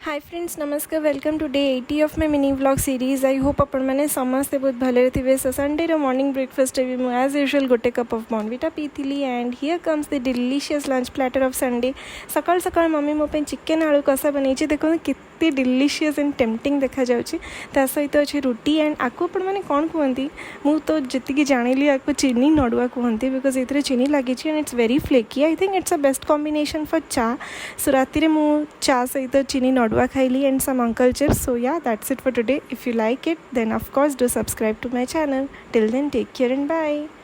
हाय friends नमस्कार welcome to day 80 of my mini vlog series. I hope आपण मैंने समस्ते बहुत भले थे। सो संडे रो मॉर्निंग ब्रेकफास्ट भी मुझे as usual got a cup of Bournvita पीली and here comes the delicious lunch platter of Sunday. सकाल सकाल मम्मी मो चिकेन आलू कषा बनई देखो कितने डिलीशियस एंड टेम्पटिंग देखा जाऊँगी। सहित अच्छे रुटी एंड आपको आपण मैंने कौन कहती मु तो जी जानी आपको चीनी नड़ुआ कहते बिकज ये चीनी लगी and it's very flaky. I think it's a best combination for चा। सो राति मु चा सहित चीनी नड़ुआ खाइली and some uncle chips. So yeah, that's it for today. If you like it, then of course do subscribe to my channel. Till then, take care and bye.